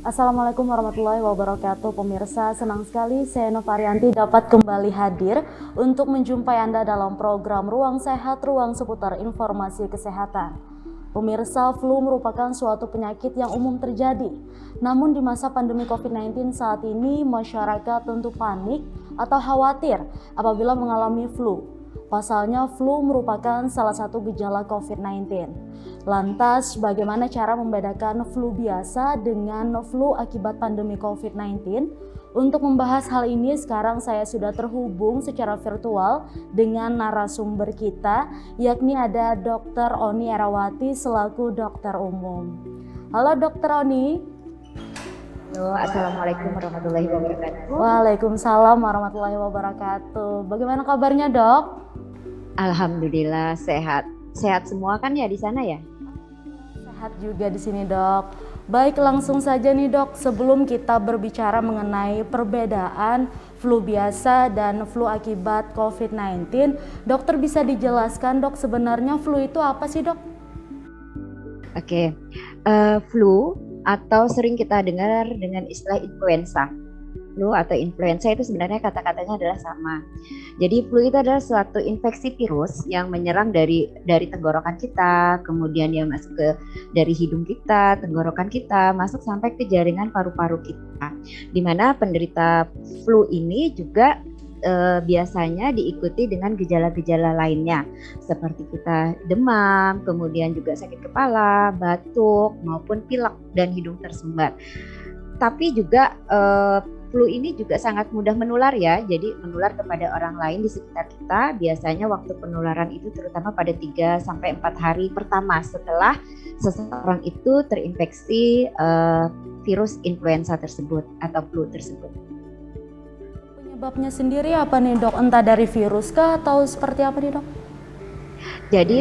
Assalamualaikum warahmatullahi wabarakatuh. Pemirsa, senang sekali saya Nova Arianti dapat kembali hadir untuk menjumpai Anda dalam program Ruang Sehat, ruang seputar informasi kesehatan. Pemirsa, flu merupakan suatu penyakit yang umum terjadi. Namun di masa pandemi COVID-19 saat ini, masyarakat tentu panik atau khawatir apabila mengalami flu. Pasalnya, flu merupakan salah satu gejala COVID-19. Lantas, bagaimana cara membedakan flu biasa dengan flu akibat pandemi COVID-19? Untuk membahas hal ini, sekarang saya sudah terhubung secara virtual dengan narasumber kita, yakni ada Dr. Oni Erawati selaku dokter umum. Halo Dr. Oni. Halo, Assalamualaikum warahmatullahi wabarakatuh. Waalaikumsalam warahmatullahi wabarakatuh. Bagaimana kabarnya, Dok? Alhamdulillah sehat. Sehat semua kan ya di sana ya? Sehat juga di sini, Dok. Baik, langsung saja nih, Dok. Sebelum kita berbicara mengenai perbedaan flu biasa dan flu akibat COVID-19, dokter bisa dijelaskan, Dok, sebenarnya flu itu apa sih, Dok? Oke, flu atau sering kita dengar dengan istilah influenza. Flu atau influenza itu sebenarnya kata-katanya adalah sama. Jadi flu itu adalah suatu infeksi virus yang menyerang dari tenggorokan kita, kemudian yang masuk ke dari hidung kita, tenggorokan kita, masuk sampai ke jaringan paru-paru kita. Di mana penderita flu ini juga biasanya diikuti dengan gejala-gejala lainnya seperti kita demam, kemudian juga sakit kepala, batuk maupun pilek dan hidung tersumbat. Tapi juga flu ini juga sangat mudah menular ya, jadi menular kepada orang lain di sekitar kita. Biasanya waktu penularan itu terutama pada 3-4 hari pertama setelah seseorang itu terinfeksi virus influenza tersebut atau flu tersebut. Penyebabnya sendiri apa nih, Dok? Entah dari virus kah atau seperti apa nih, Dok? Jadi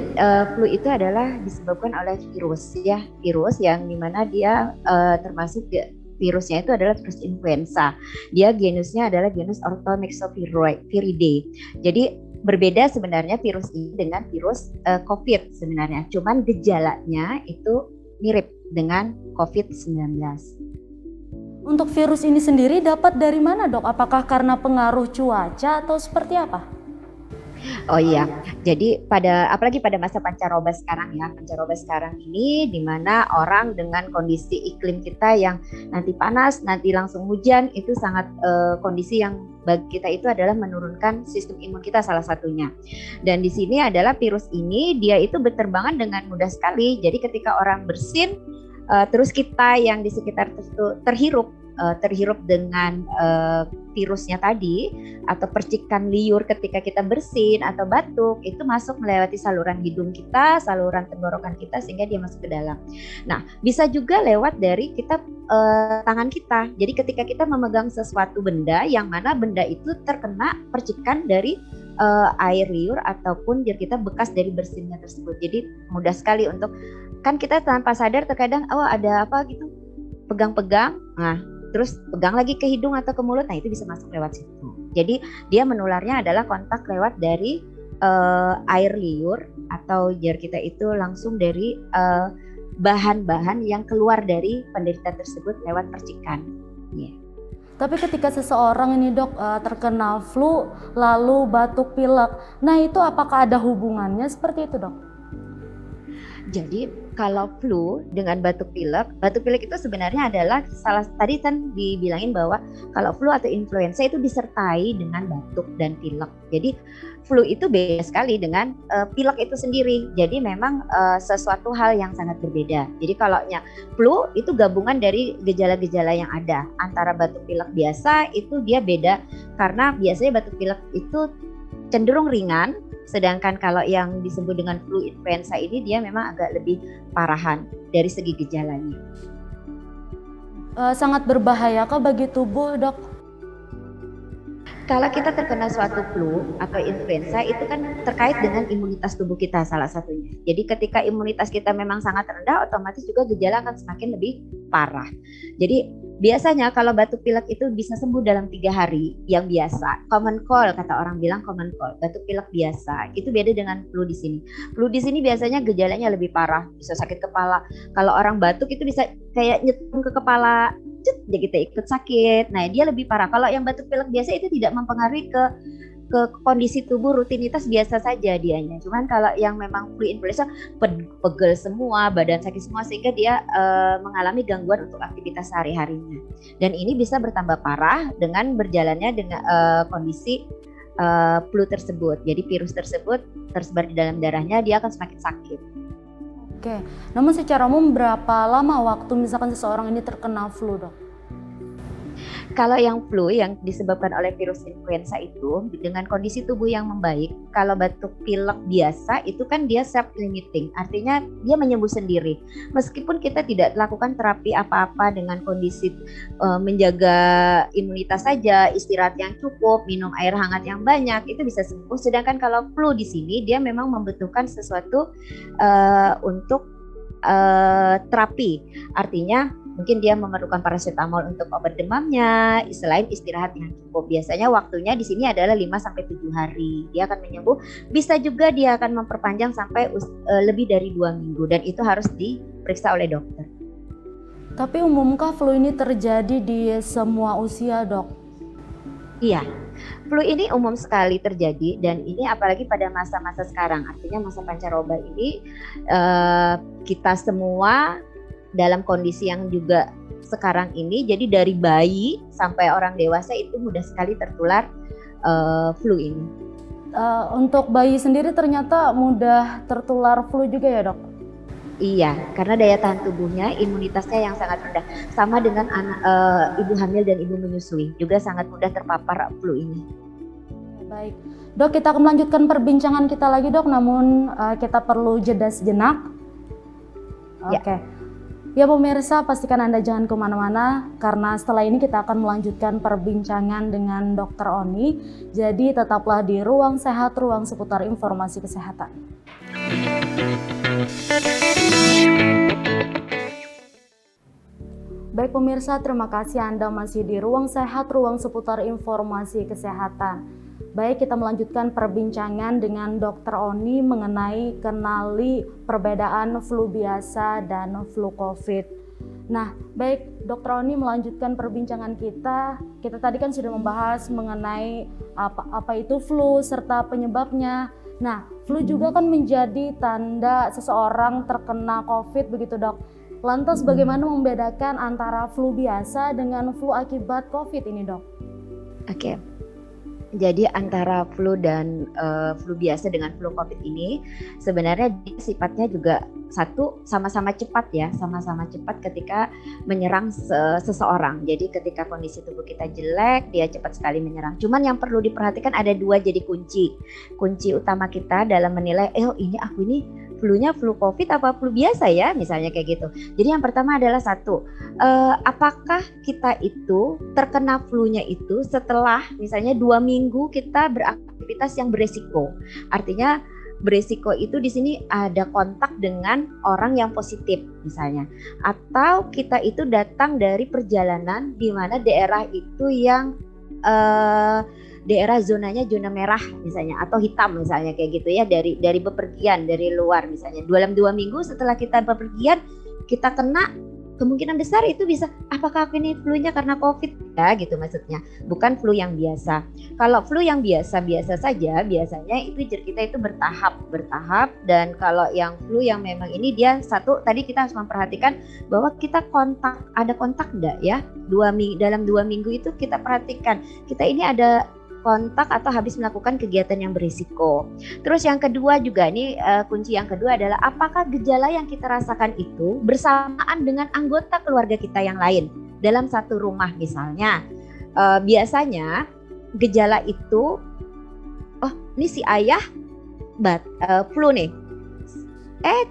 flu itu adalah disebabkan oleh virus ya, virus yang dimana dia termasuk virusnya itu adalah virus influenza. Dia genusnya adalah genus Orthomyxoviridae. Jadi berbeda sebenarnya virus ini dengan virus COVID sebenarnya. Cuman gejalanya itu mirip dengan COVID-19. Untuk virus ini sendiri dapat dari mana, Dok? Apakah karena pengaruh cuaca atau seperti apa? Oh iya, jadi apalagi pada masa pancaroba sekarang ya, pancaroba sekarang ini di mana orang dengan kondisi iklim kita yang nanti panas, nanti langsung hujan, itu sangat kondisi yang bagi kita itu adalah menurunkan sistem imun kita salah satunya. Dan di sini adalah virus ini dia itu berterbangan dengan mudah sekali. Jadi ketika orang bersin, terus kita yang di sekitar terhirup dengan virusnya tadi atau percikan liur ketika kita bersin atau batuk, itu masuk melewati saluran hidung kita, saluran tenggorokan kita sehingga dia masuk ke dalam. Nah, bisa juga lewat dari kita tangan kita. Jadi ketika kita memegang sesuatu benda yang mana benda itu terkena percikan dari air liur ataupun kita bekas dari bersinnya tersebut. Jadi mudah sekali untuk, kan kita tanpa sadar terkadang ada apa gitu, pegang-pegang, nah terus pegang lagi ke hidung atau ke mulut, nah itu bisa masuk lewat situ. Jadi dia menularnya adalah kontak lewat dari air liur atau kita itu langsung dari bahan-bahan yang keluar dari penderita tersebut lewat percikan. Yeah. Tapi ketika seseorang ini, Dok, terkena flu lalu batuk pilek, nah itu apakah ada hubungannya seperti itu, Dok? Jadi kalau flu dengan batuk pilek itu sebenarnya adalah tadi kan dibilangin bahwa kalau flu atau influenza itu disertai dengan batuk dan pilek. Jadi flu itu beda sekali dengan pilek itu sendiri. Jadi memang sesuatu hal yang sangat berbeda. Jadi kalau flu itu gabungan dari gejala-gejala yang ada. Antara batuk pilek biasa itu dia beda karena biasanya batuk pilek itu cenderung ringan. Sedangkan kalau yang disebut dengan flu influenza ini dia memang agak lebih parahan dari segi gejalanya. Sangat berbahayakah bagi tubuh, Dok? Kalau kita terkena suatu flu atau influenza itu kan terkait dengan imunitas tubuh kita salah satunya. Jadi ketika imunitas kita memang sangat rendah, otomatis juga gejala akan semakin lebih parah. Jadi biasanya kalau batuk pilek itu bisa sembuh dalam 3 hari yang biasa. Common cold, kata orang bilang common cold. Batuk pilek biasa. Itu beda dengan flu di sini. Flu di sini biasanya gejalanya lebih parah, bisa sakit kepala. Kalau orang batuk itu bisa kayak nyetung ke kepala dia kita ikut sakit. Nah dia lebih parah. Kalau yang batuk pilek biasa itu tidak mempengaruhi ke kondisi tubuh, rutinitas biasa saja dianya. Cuman kalau yang memang flu influenza pegel semua, badan sakit semua sehingga dia mengalami gangguan untuk aktivitas sehari-harinya. Dan ini bisa bertambah parah dengan berjalannya dengan kondisi flu tersebut. Jadi virus tersebut tersebar di dalam darahnya, dia akan semakin sakit. Oke, namun secara umum berapa lama waktu misalkan seseorang ini terkena flu, Dok? Kalau yang flu yang disebabkan oleh virus influenza itu dengan kondisi tubuh yang membaik, kalau batuk pilek biasa itu kan dia self limiting, artinya dia menyembuh sendiri. Meskipun kita tidak lakukan terapi apa-apa dengan kondisi menjaga imunitas saja, istirahat yang cukup, minum air hangat yang banyak, itu bisa sembuh. Sedangkan kalau flu di sini dia memang membutuhkan sesuatu untuk terapi, artinya mungkin dia memerlukan paracetamol untuk obat demamnya, selain istirahat yang cukup. Biasanya waktunya di sini adalah 5-7 hari. Dia akan menyembuh. Bisa juga dia akan memperpanjang sampai lebih dari 2 minggu dan itu harus diperiksa oleh dokter. Tapi umumkah flu ini terjadi di semua usia, Dok? Iya. Flu ini umum sekali terjadi dan ini apalagi pada masa-masa sekarang. Artinya masa pancaroba ini kita semua dalam kondisi yang juga sekarang ini, jadi dari bayi sampai orang dewasa itu mudah sekali tertular flu ini. Untuk bayi sendiri ternyata mudah tertular flu juga ya, Dok? Iya, karena daya tahan tubuhnya, imunitasnya yang sangat rendah. Sama dengan anak, ibu hamil dan ibu menyusui juga sangat mudah terpapar flu ini. Baik, Dok, kita akan melanjutkan perbincangan kita lagi, Dok, namun kita perlu jeda sejenak. Oke. Ya pemirsa, pastikan Anda jangan kemana-mana karena setelah ini kita akan melanjutkan perbincangan dengan Dr. Oni. Jadi tetaplah di Ruang Sehat, ruang seputar informasi kesehatan. Baik pemirsa, terima kasih Anda masih di Ruang Sehat, ruang seputar informasi kesehatan. Baik, kita melanjutkan perbincangan dengan Dr. Oni mengenai kenali perbedaan flu biasa dan flu COVID. Nah, baik Dr. Oni melanjutkan perbincangan kita. Kita tadi kan sudah membahas mengenai apa itu flu serta penyebabnya. Nah, flu juga kan menjadi tanda seseorang terkena COVID begitu, Dok. Lantas bagaimana membedakan antara flu biasa dengan flu akibat COVID ini, Dok? Oke. Jadi antara flu dan flu biasa dengan flu COVID ini sebenarnya sifatnya juga satu sama-sama cepat ya, sama-sama cepat ketika menyerang seseorang. Jadi ketika kondisi tubuh kita jelek, dia cepat sekali menyerang. Cuman yang perlu diperhatikan ada dua jadi kunci utama kita dalam menilai, ini aku ini flu-nya flu COVID apa flu biasa ya, misalnya kayak gitu. Jadi yang pertama adalah satu, apakah kita itu terkena flu-nya itu setelah misalnya 2 minggu kita beraktivitas yang beresiko. Artinya beresiko itu di sini ada kontak dengan orang yang positif misalnya, atau kita itu datang dari perjalanan di mana daerah itu yang daerah zonanya zona merah misalnya atau hitam misalnya kayak gitu ya, dari bepergian dari luar misalnya dalam 2 minggu setelah kita bepergian kita kena, kemungkinan besar itu bisa apakah ini flu-nya karena COVID ya gitu maksudnya, bukan flu yang biasa. Kalau flu yang biasa saja biasanya itu kita itu bertahap dan kalau yang flu yang memang ini dia satu tadi kita harus memperhatikan bahwa kita ada kontak enggak ya, dalam 2 minggu itu kita perhatikan kita ini ada kontak atau habis melakukan kegiatan yang berisiko. Terus yang kedua juga ini kunci yang kedua adalah apakah gejala yang kita rasakan itu bersamaan dengan anggota keluarga kita yang lain dalam satu rumah misalnya. Biasanya gejala itu ini si ayah flu nih.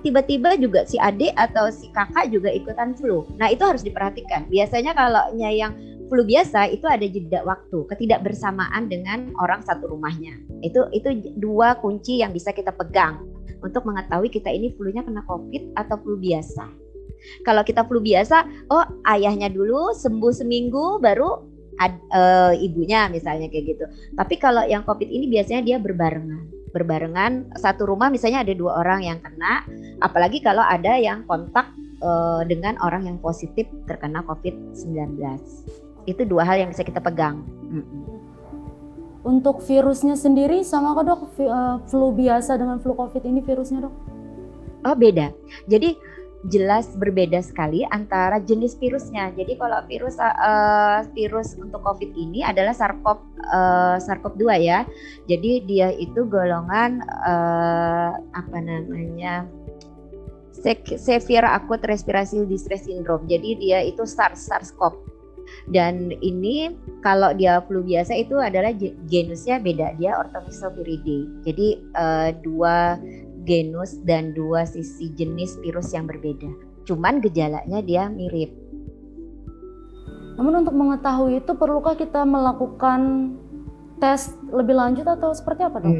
Tiba-tiba juga si adik atau si kakak juga ikutan flu. Nah, itu harus diperhatikan. Biasanya kalau yang flu biasa itu ada jeda waktu, ketidakbersamaan dengan orang satu rumahnya. Itu dua kunci yang bisa kita pegang untuk mengetahui kita ini flu-nya kena COVID atau flu biasa. Kalau kita flu biasa, ayahnya dulu sembuh seminggu baru ibunya misalnya kayak gitu. Tapi kalau yang COVID ini biasanya dia berbarengan satu rumah misalnya ada 2 orang yang kena, apalagi kalau ada yang kontak dengan orang yang positif terkena COVID-19. Itu 2 hal yang bisa kita pegang. Untuk virusnya sendiri sama kah dok? Flu biasa dengan flu COVID ini virusnya dok? Oh beda. Jadi jelas berbeda sekali antara jenis virusnya. Jadi kalau virus untuk COVID ini adalah SARS-CoV-2 ya. Jadi dia itu golongan Severe Acute Respiratory Distress Syndrome. Jadi dia itu SARS-CoV. Dan ini kalau dia flu biasa itu adalah genusnya beda, dia Orthomyxoviridae. Jadi 2 genus dan 2 sisi jenis virus yang berbeda. Cuman gejalanya dia mirip. Namun untuk mengetahui itu perlukah kita melakukan tes lebih lanjut atau seperti apa dok?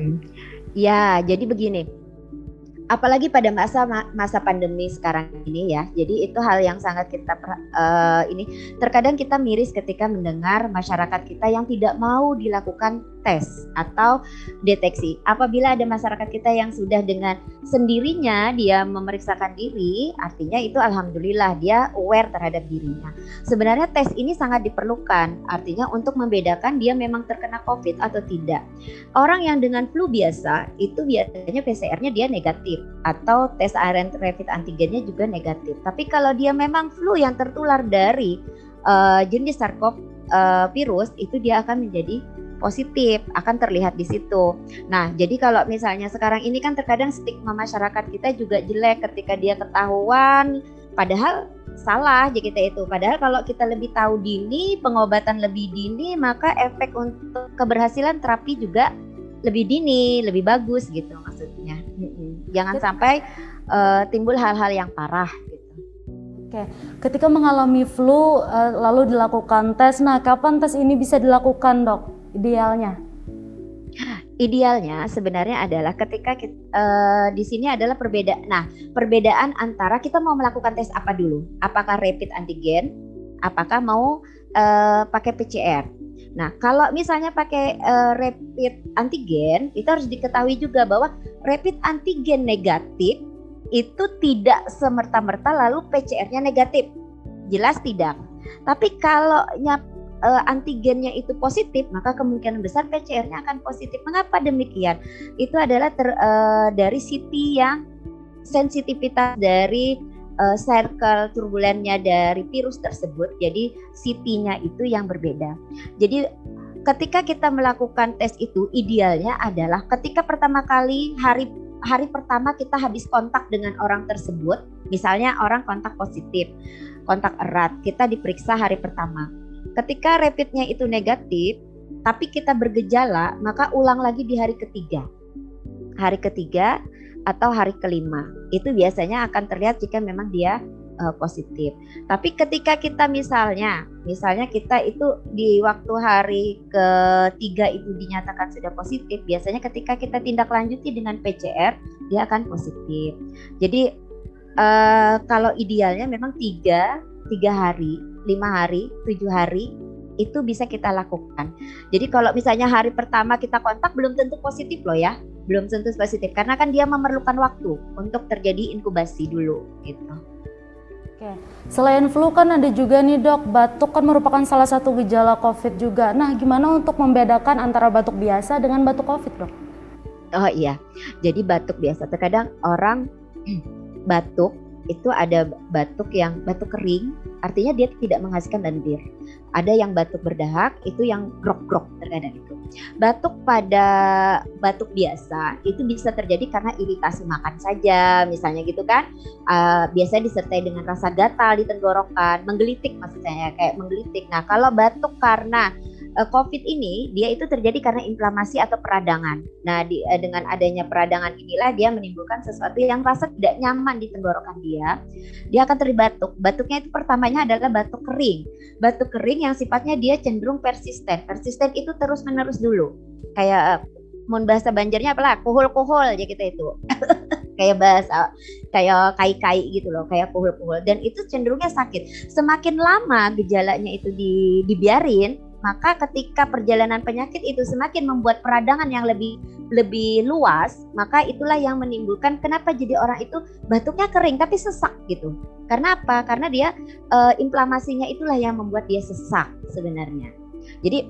Ya, jadi begini. Apalagi pada masa pandemi sekarang ini ya. Jadi itu hal yang sangat kita terkadang kita miris ketika mendengar masyarakat kita yang tidak mau dilakukan tes atau deteksi. Apabila ada masyarakat kita yang sudah dengan sendirinya dia memeriksakan diri, artinya itu alhamdulillah dia aware terhadap dirinya. Sebenarnya tes ini sangat diperlukan, artinya untuk membedakan dia memang terkena COVID atau tidak. Orang yang dengan flu biasa itu biasanya PCR-nya dia negatif atau tes rapid antigennya juga negatif. Tapi kalau dia memang flu yang tertular dari jenis SARS-CoV virus itu dia akan menjadi positif, akan terlihat di situ. Nah, jadi kalau misalnya sekarang ini kan terkadang stigma masyarakat kita juga jelek ketika dia ketahuan, padahal salah aja kita itu. Padahal kalau kita lebih tahu dini, pengobatan lebih dini, maka efek untuk keberhasilan terapi juga lebih dini, lebih bagus gitu maksudnya. Jangan sampai timbul hal-hal yang parah gitu. Oke, ketika mengalami flu lalu dilakukan tes, nah kapan tes ini bisa dilakukan dok? Idealnya? Idealnya sebenarnya adalah ketika di sini adalah perbedaan. Nah, perbedaan antara kita mau melakukan tes apa dulu? Apakah rapid antigen? Apakah mau pakai PCR? Nah, kalau misalnya pakai rapid antigen, itu harus diketahui juga bahwa rapid antigen negatif itu tidak semerta-merta lalu PCR-nya negatif. Jelas tidak. Tapi kalau antigennya itu positif, maka kemungkinan besar PCR-nya akan positif. Mengapa demikian? Itu adalah dari CT yang sensitivitas dari circle turbulennya dari virus tersebut. Jadi CT-nya itu yang berbeda. Jadi ketika kita melakukan tes itu idealnya adalah ketika pertama kali hari pertama kita habis kontak dengan orang tersebut, misalnya orang kontak positif, kontak erat, kita diperiksa hari pertama. Ketika rapidnya itu negatif, tapi kita bergejala, maka ulang lagi di hari ketiga. Hari ketiga atau hari kelima. Itu biasanya akan terlihat jika memang dia positif. Tapi ketika kita misalnya kita itu di waktu hari ketiga itu dinyatakan sudah positif, biasanya ketika kita tindak lanjuti dengan PCR, dia akan positif. Jadi kalau idealnya memang 3 hari, 5 hari, 7 hari itu bisa kita lakukan. Jadi kalau misalnya hari pertama kita kontak belum tentu positif loh ya. Belum tentu positif karena kan dia memerlukan waktu untuk terjadi inkubasi dulu gitu. Oke. Selain flu kan ada juga nih dok, batuk kan merupakan salah satu gejala COVID juga. Nah, gimana untuk membedakan antara batuk biasa dengan batuk COVID dok? Oh iya, jadi batuk biasa. Terkadang orang batuk itu ada batuk yang batuk kering, artinya dia tidak menghasilkan lendir. Ada yang batuk berdahak, itu yang grok-grok terkadang itu. Batuk biasa itu bisa terjadi karena iritasi makan saja, misalnya gitu kan. Biasanya disertai dengan rasa gatal di tenggorokan, menggelitik maksudnya kayak menggelitik. Nah kalau batuk karena COVID ini dia itu terjadi karena inflamasi atau peradangan. Nah dengan adanya peradangan inilah dia menimbulkan sesuatu yang rasa tidak nyaman di tenggorokan dia akan terlibat batuk. Batuknya itu pertamanya adalah batuk kering yang sifatnya dia cenderung persisten itu terus menerus dulu. Kayak bahasa Banjarnya apalah, kuhul-kuhul aja kita itu. Kayak bahasa kayak kai-kai gitu loh, kayak kuhul-kuhul, dan itu cenderungnya sakit. Semakin lama gejalanya itu dibiarin, maka ketika perjalanan penyakit itu semakin membuat peradangan yang lebih luas, maka itulah yang menimbulkan kenapa jadi orang itu batuknya kering tapi sesak gitu. Karena apa? Karena dia inflamasinya itulah yang membuat dia sesak sebenarnya. Jadi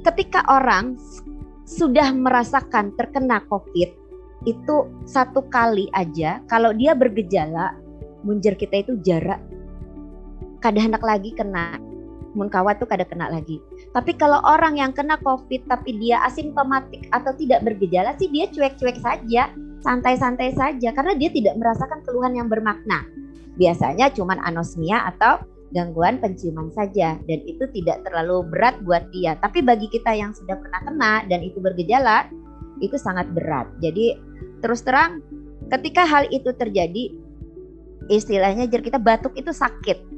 ketika orang sudah merasakan terkena COVID itu satu kali aja, kalau dia bergejala, munjer kita itu jarak kada hendak lagi kena, mun kawat tuh kada kena lagi. Tapi kalau orang yang kena COVID tapi dia asimptomatik atau tidak bergejala sih dia cuek-cuek saja, santai-santai saja karena dia tidak merasakan keluhan yang bermakna. Biasanya cuman anosmia atau gangguan penciuman saja dan itu tidak terlalu berat buat dia. Tapi bagi kita yang sudah pernah kena dan itu bergejala, itu sangat berat. Jadi terus terang ketika hal itu terjadi, istilahnya kita batuk itu sakit.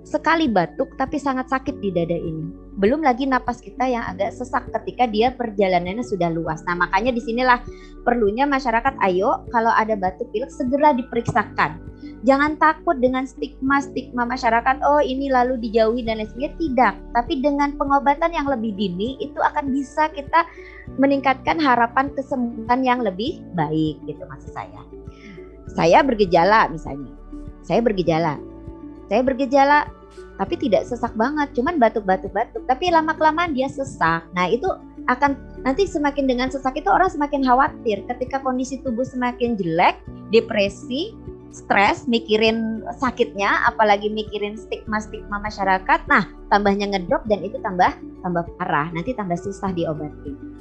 Sekali batuk tapi sangat sakit di dada ini. Belum lagi napas kita yang agak sesak ketika dia perjalanannya sudah luas. Nah makanya disinilah perlunya masyarakat, ayo kalau ada batuk pilek segera diperiksakan. Jangan takut dengan stigma masyarakat, oh ini lalu dijauhi dan lain sebagainya. Tidak, tapi dengan pengobatan yang lebih dini itu akan bisa kita meningkatkan harapan kesembuhan yang lebih baik gitu maksud saya. Saya bergejala misalnya, saya bergejala tapi tidak sesak banget, cuman batuk-batuk, tapi lama-kelamaan dia sesak. Nah itu akan nanti semakin dengan sesak itu orang semakin khawatir ketika kondisi tubuh semakin jelek, depresi, stres, mikirin sakitnya, apalagi mikirin stigma masyarakat. Nah tambahnya ngedrop dan itu tambah parah, nanti tambah susah diobati.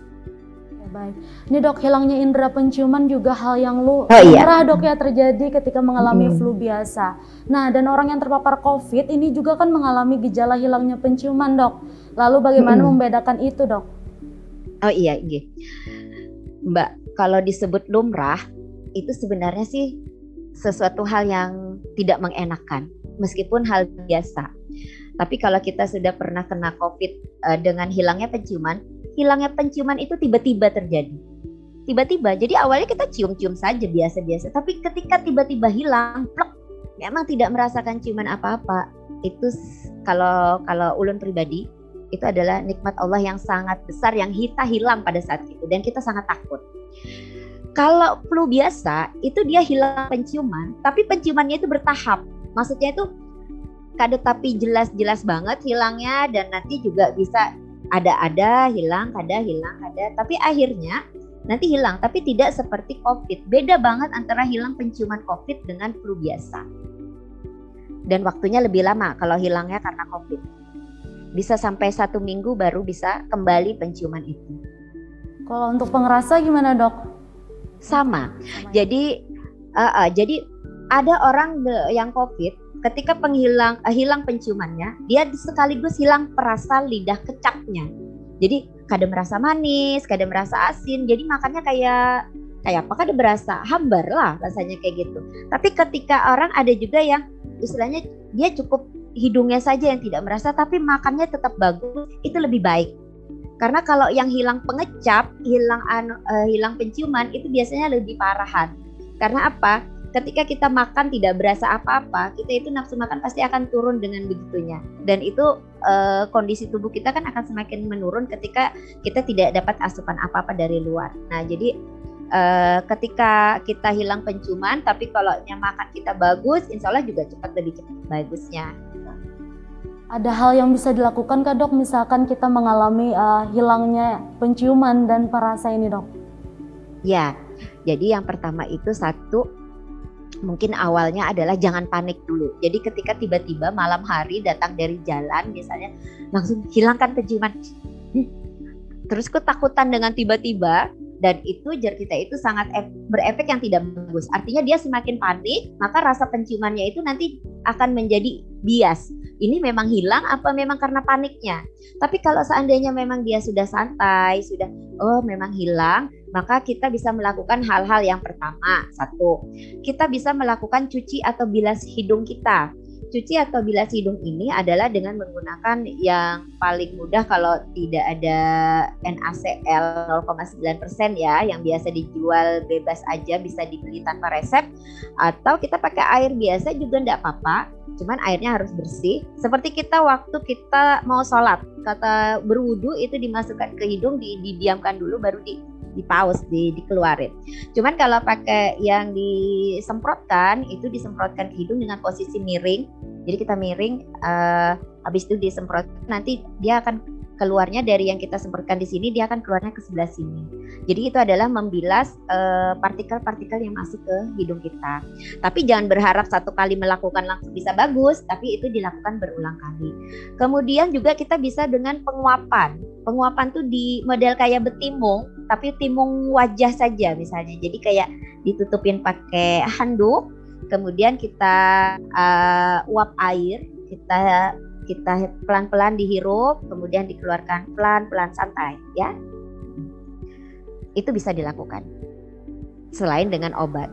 Baik, ini dok, hilangnya indera penciuman juga hal yang lumrah dok ya terjadi ketika mengalami flu biasa. Nah dan orang yang terpapar COVID ini juga kan mengalami gejala hilangnya penciuman dok. Lalu bagaimana membedakan itu dok? Oh iya, Mbak, kalau disebut lumrah itu sebenarnya sih sesuatu hal yang tidak mengenakan meskipun hal biasa. Tapi kalau kita sudah pernah kena COVID dengan hilangnya penciuman itu tiba-tiba terjadi. Tiba-tiba, jadi awalnya kita cium-cium saja biasa-biasa. Tapi ketika tiba-tiba hilang, plek, memang tidak merasakan ciuman apa-apa. Itu kalau ulun pribadi, itu adalah nikmat Allah yang sangat besar yang kita hilang pada saat itu. Dan kita sangat takut. Kalau flu biasa, itu dia hilang penciuman, tapi penciumannya itu bertahap. Maksudnya itu kada tapi jelas-jelas banget hilangnya dan nanti juga bisa ada hilang, kada, tapi akhirnya nanti hilang, tapi tidak seperti COVID. Beda banget antara hilang penciuman COVID dengan flu biasa. Dan waktunya lebih lama kalau hilangnya karena COVID. Bisa sampai 1 minggu baru bisa kembali penciuman itu. Kalau untuk pengerasa gimana dok? Sama. Jadi ada orang yang COVID ketika hilang penciumannya, dia sekaligus hilang perasa lidah kecapnya. Jadi kada merasa manis, kada merasa asin. Jadi makannya kayak apa? Kada berasa hambar lah rasanya kayak gitu. Tapi ketika orang ada juga yang istilahnya dia cukup hidungnya saja yang tidak merasa, tapi makannya tetap bagus, itu lebih baik. Karena kalau yang hilang pengecap, hilang penciuman itu biasanya lebih parahan. Karena apa? Ketika kita makan tidak berasa apa-apa, kita itu nafsu makan pasti akan turun dengan begitunya. Dan itu kondisi tubuh kita kan akan semakin menurun ketika kita tidak dapat asupan apa-apa dari luar. Nah jadi ketika kita hilang penciuman, tapi kalau makan kita bagus, insya Allah juga lebih cepat bagusnya. Ada hal yang bisa dilakukan kah dok, misalkan kita mengalami hilangnya penciuman dan perasa ini dok? Ya, jadi yang pertama itu mungkin awalnya adalah jangan panik dulu. Jadi ketika tiba-tiba malam hari datang dari jalan misalnya, langsung hilangkan penciuman. Terus ketakutan dengan tiba-tiba, dan itu kita itu sangat berefek yang tidak bagus. Artinya dia semakin panik, maka rasa penciumannya itu nanti akan menjadi bias. Ini memang hilang apa memang karena paniknya? Tapi kalau seandainya memang dia sudah santai, memang hilang, maka kita bisa melakukan hal-hal yang pertama. 1, kita bisa melakukan cuci atau bilas hidung kita. cuci atau bilas hidung ini adalah dengan menggunakan yang paling mudah kalau tidak ada NaCl 0,9% ya, yang biasa dijual bebas aja, bisa dibeli tanpa resep, atau kita pakai air biasa juga enggak apa-apa, cuman airnya harus bersih. Seperti kita waktu kita mau sholat, kata berwudu itu dimasukkan ke hidung, didiamkan dulu baru dipaus, dikeluarin. Cuman kalau pakai yang disemprotkan, itu disemprotkan ke hidung dengan posisi miring. Jadi kita miring, habis itu disemprotkan, nanti dia akan keluarnya dari yang kita semprotkan di sini, dia akan keluarnya ke sebelah sini. Jadi itu adalah membilas partikel-partikel yang masuk ke hidung kita. Tapi jangan berharap satu kali melakukan langsung bisa bagus, tapi itu dilakukan berulang kali. Kemudian juga kita bisa dengan penguapan. Penguapan tuh di model kayak betimung, tapi timung wajah saja misalnya. Jadi kayak ditutupin pakai handuk, kemudian kita uap air, kita pelan-pelan dihirup, kemudian dikeluarkan pelan-pelan santai ya. Itu bisa dilakukan selain dengan obat.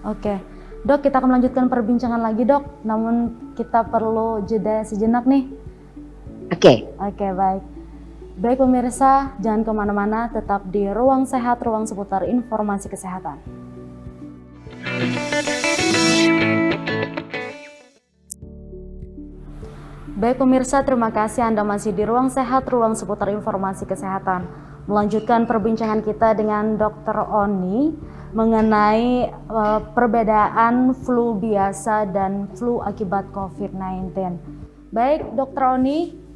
Oke, Dok, kita akan melanjutkan perbincangan lagi, Dok. Namun kita perlu jeda sejenak nih. Oke, baik. Baik pemirsa, jangan kemana-mana, tetap di Ruang Sehat, ruang seputar informasi kesehatan. Baik pemirsa, terima kasih Anda masih di Ruang Sehat, ruang seputar informasi kesehatan. Melanjutkan perbincangan kita dengan Dr. Oni mengenai perbedaan flu biasa dan flu akibat COVID-19. Baik, Dr. Oni,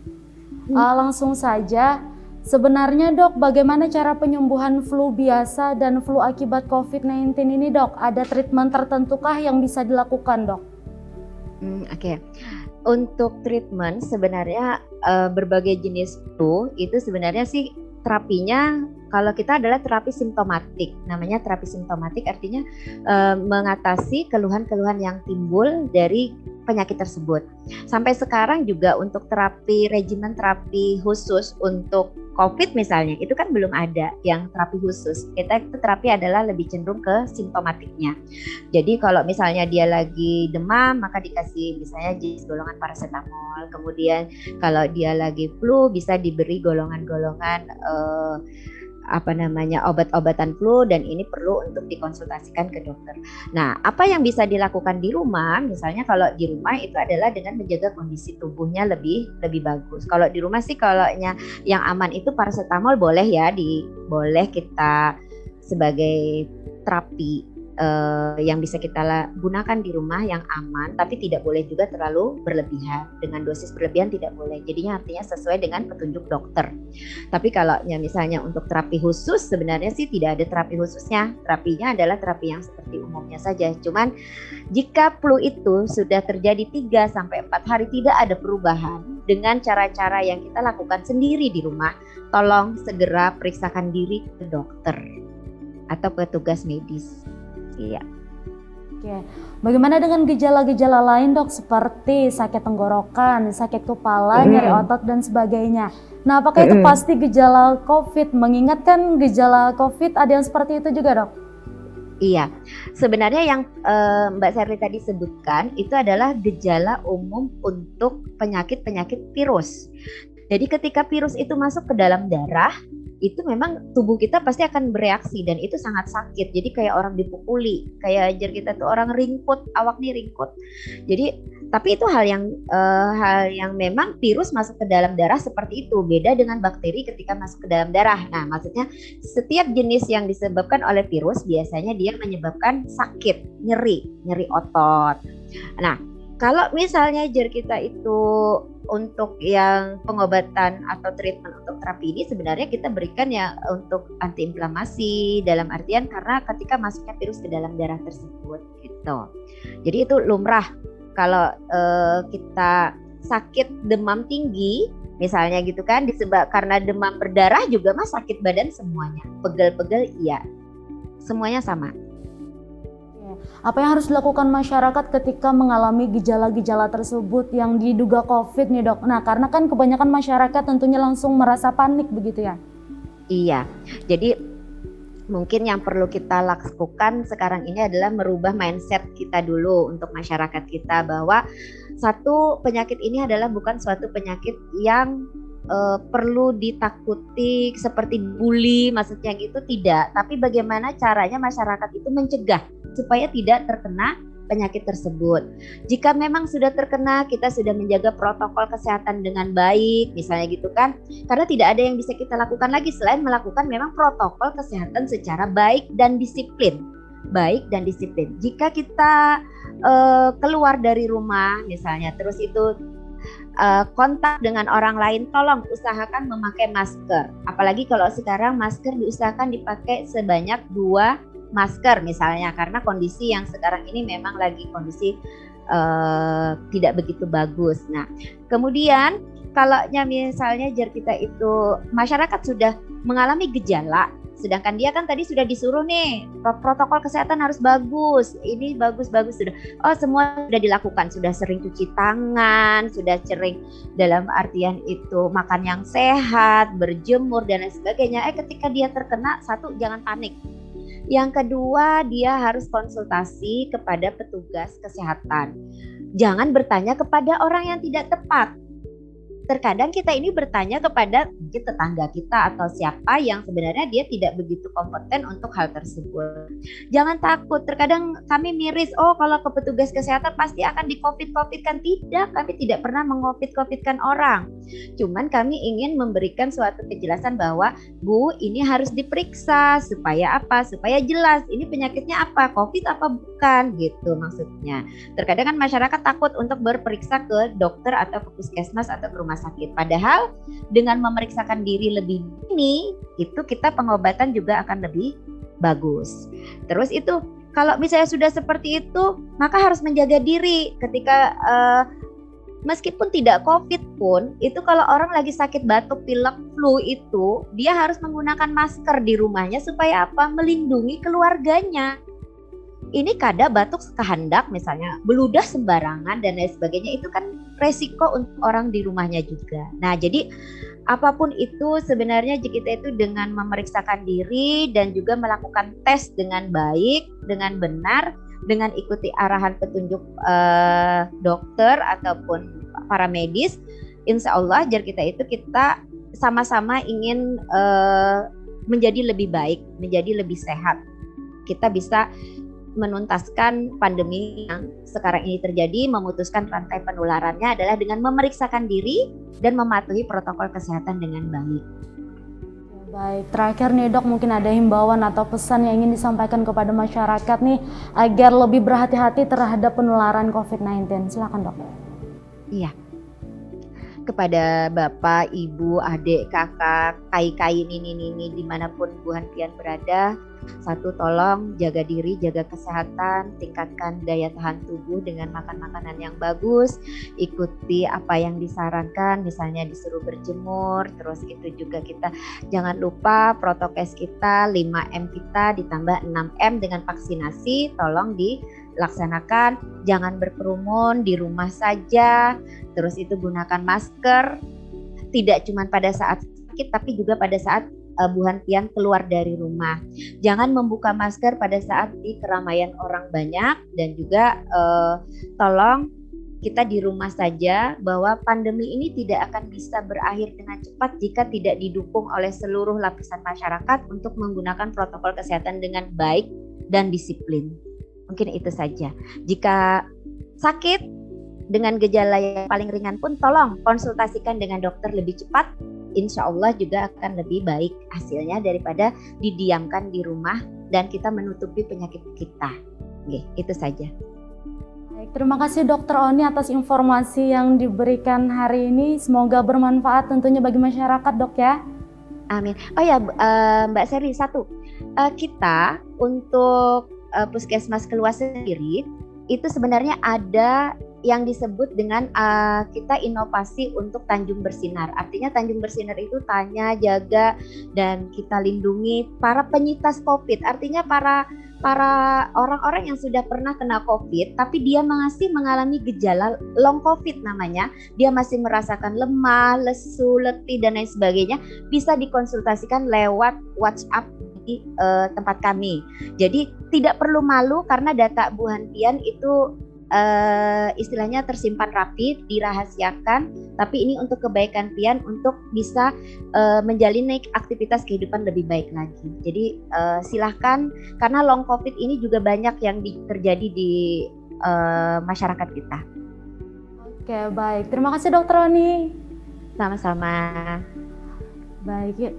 langsung saja. Sebenarnya Dok, bagaimana cara penyembuhan flu biasa dan flu akibat COVID-19 ini Dok? Ada treatment tertentukah yang bisa dilakukan Dok? Oke. Untuk treatment sebenarnya berbagai jenis flu itu sebenarnya sih terapinya kalau kita adalah terapi simptomatik. Namanya terapi simptomatik artinya mengatasi keluhan-keluhan yang timbul dari penyakit tersebut. Sampai sekarang juga untuk regimen terapi khusus untuk COVID misalnya, itu kan belum ada yang terapi khusus. Kita itu terapi adalah lebih cenderung ke simptomatiknya. Jadi kalau misalnya dia lagi demam, maka dikasih misalnya jenis golongan paracetamol. Kemudian kalau dia lagi flu, bisa diberi golongan-golongan obat-obatan flu, dan ini perlu untuk dikonsultasikan ke dokter. Nah, apa yang bisa dilakukan di rumah? Misalnya kalau di rumah itu adalah dengan menjaga kondisi tubuhnya lebih bagus. Kalau di rumah sih kalau yang aman itu paracetamol boleh ya, boleh kita sebagai terapi yang bisa kita gunakan di rumah yang aman, tapi tidak boleh juga terlalu berlebihan. Dengan dosis berlebihan tidak boleh. Jadinya artinya sesuai dengan petunjuk dokter. Tapi kalau misalnya untuk terapi khusus sebenarnya sih tidak ada terapi khususnya. Terapinya adalah terapi yang seperti umumnya saja. Cuman jika flu itu sudah terjadi 3 sampai 4 hari tidak ada perubahan dengan cara-cara yang kita lakukan sendiri di rumah, tolong segera periksakan diri ke dokter atau petugas medis. Iya. Oke, bagaimana dengan gejala-gejala lain Dok, seperti sakit tenggorokan, sakit kepala, nyeri otot dan sebagainya? Nah, apakah itu pasti gejala COVID? Mengingatkan gejala COVID ada yang seperti itu juga Dok? Iya, sebenarnya yang Mbak Serli tadi sebutkan itu adalah gejala umum untuk penyakit-penyakit virus. Jadi ketika virus itu masuk ke dalam darah, itu memang tubuh kita pasti akan bereaksi dan itu sangat sakit. Jadi kayak orang dipukuli, kayak ajar kita tuh orang ringkut, awak nih ringkut. Jadi tapi itu hal yang memang virus masuk ke dalam darah seperti itu. Beda dengan bakteri ketika masuk ke dalam darah. Nah, maksudnya setiap jenis yang disebabkan oleh virus biasanya dia menyebabkan sakit, nyeri otot. Nah, kalau misalnya jar kita itu untuk yang pengobatan atau treatment untuk terapi ini sebenarnya kita berikan ya untuk antiinflamasi, dalam artian karena ketika masuknya virus ke dalam darah tersebut gitu. Jadi itu lumrah kalau kita sakit demam tinggi misalnya gitu kan, disebab karena demam berdarah juga mah sakit badan semuanya, pegel-pegel iya, semuanya sama. Apa yang harus dilakukan masyarakat ketika mengalami gejala-gejala tersebut yang diduga COVID nih Dok? Nah, karena kan kebanyakan masyarakat tentunya langsung merasa panik begitu ya? Iya, jadi mungkin yang perlu kita lakukan sekarang ini adalah merubah mindset kita dulu untuk masyarakat kita, bahwa Satu, penyakit ini adalah bukan suatu penyakit yang perlu ditakuti seperti bully, maksudnya gitu tidak. Tapi bagaimana caranya masyarakat itu mencegah supaya tidak terkena penyakit tersebut. Jika memang sudah terkena, kita sudah menjaga protokol kesehatan dengan baik, misalnya gitu kan. Karena tidak ada yang bisa kita lakukan lagi selain melakukan memang protokol kesehatan secara baik dan disiplin. Baik dan disiplin. Jika kita keluar dari rumah misalnya, terus itu kontak dengan orang lain, tolong usahakan memakai masker. Apalagi kalau sekarang masker diusahakan dipakai sebanyak 2 masker misalnya, karena kondisi yang sekarang ini memang lagi kondisi tidak begitu bagus. Nah, kemudian kalau misalnya kita itu masyarakat sudah mengalami gejala, sedangkan dia kan tadi sudah disuruh nih protokol kesehatan harus bagus, ini bagus sudah, semua sudah dilakukan, sudah sering cuci tangan, sudah sering dalam artian itu makan yang sehat, berjemur dan lain sebagainya. Ketika dia terkena, satu, jangan panik. Yang kedua, dia harus konsultasi kepada petugas kesehatan. Jangan bertanya kepada orang yang tidak tepat. Terkadang kita ini bertanya kepada mungkin tetangga kita atau siapa yang sebenarnya dia tidak begitu kompeten untuk hal tersebut. Jangan takut, terkadang kami miris, kalau ke petugas kesehatan pasti akan di-covid-covidkan. Tidak, kami tidak pernah meng-covid-covidkan orang. Cuman kami ingin memberikan suatu kejelasan bahwa, Bu, ini harus diperiksa supaya apa? Supaya jelas ini penyakitnya apa, covid apa bukan, gitu maksudnya. Terkadang kan masyarakat takut untuk berperiksa ke dokter atau ke puskesmas atau ke rumah sakit. Padahal dengan memeriksakan diri lebih dini, itu kita pengobatan juga akan lebih bagus. Terus itu kalau misalnya sudah seperti itu, maka harus menjaga diri ketika meskipun tidak COVID pun, itu kalau orang lagi sakit batuk, pilek, flu itu, dia harus menggunakan masker di rumahnya supaya apa? Melindungi keluarganya. Ini kada batuk kehendak misalnya, beludah sembarangan dan lain sebagainya, itu kan resiko untuk orang di rumahnya juga. Nah, jadi apapun itu sebenarnya kita itu dengan memeriksakan diri dan juga melakukan tes dengan baik, dengan benar, dengan ikuti arahan petunjuk dokter ataupun para medis, insya Allah kita sama-sama ingin menjadi lebih baik, menjadi lebih sehat. Kita bisa menuntaskan pandemi yang sekarang ini terjadi, memutuskan rantai penularannya adalah dengan memeriksakan diri dan mematuhi protokol kesehatan dengan baik. Baik, terakhir nih Dok, mungkin ada himbauan atau pesan yang ingin disampaikan kepada masyarakat nih agar lebih berhati-hati terhadap penularan COVID-19. Silakan Dok. Iya. Kepada Bapak, Ibu, adik, kakak, kai-kai, nini dimanapun Bu Hanpian berada, satu, tolong jaga diri, jaga kesehatan, tingkatkan daya tahan tubuh dengan makan makanan yang bagus, ikuti apa yang disarankan, misalnya disuruh berjemur, terus itu juga kita jangan lupa protokes kita 5M kita ditambah 6M dengan vaksinasi, tolong dilaksanakan, jangan berkerumun, di rumah saja, terus itu gunakan masker, tidak cuma pada saat sakit tapi juga pada saat Bu Hanpian keluar dari rumah. Jangan membuka masker pada saat di keramaian orang banyak, dan juga tolong kita di rumah saja, bahwa pandemi ini tidak akan bisa berakhir dengan cepat jika tidak didukung oleh seluruh lapisan masyarakat untuk menggunakan protokol kesehatan dengan baik dan disiplin. Mungkin itu saja. Jika sakit dengan gejala yang paling ringan pun tolong konsultasikan dengan dokter lebih cepat. Insya Allah juga akan lebih baik hasilnya daripada didiamkan di rumah dan kita menutupi penyakit kita. Oke, itu saja. Baik, terima kasih Dokter Oni atas informasi yang diberikan hari ini. Semoga bermanfaat tentunya bagi masyarakat, Dok ya. Amin. Oh ya, Mbak Seri, satu, kita untuk Puskesmas Keluas sendiri itu sebenarnya ada yang disebut dengan kita inovasi untuk Tanjung Bersinar. Artinya Tanjung Bersinar itu tanya, jaga, dan kita lindungi para penyintas COVID. Artinya para orang-orang yang sudah pernah kena COVID, tapi dia masih mengalami gejala long COVID namanya. Dia masih merasakan lemah, lesu, letih, dan lain sebagainya. Bisa dikonsultasikan lewat WhatsApp di tempat kami. Jadi tidak perlu malu karena data Bu Hanpian itu istilahnya tersimpan rapi, dirahasiakan, tapi ini untuk kebaikan pian, untuk bisa menjalin aktivitas kehidupan lebih baik lagi. Jadi silahkan, karena long COVID ini juga banyak yang terjadi di masyarakat kita. Oke, baik. Terima kasih Dokter Roni. Sama-sama. Baik,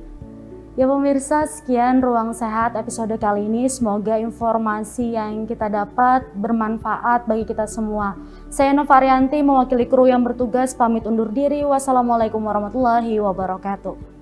ya pemirsa, sekian Ruang Sehat episode kali ini. Semoga informasi yang kita dapat bermanfaat bagi kita semua. Saya Nova Arianti, mewakili kru yang bertugas, pamit undur diri. Wassalamualaikum warahmatullahi wabarakatuh.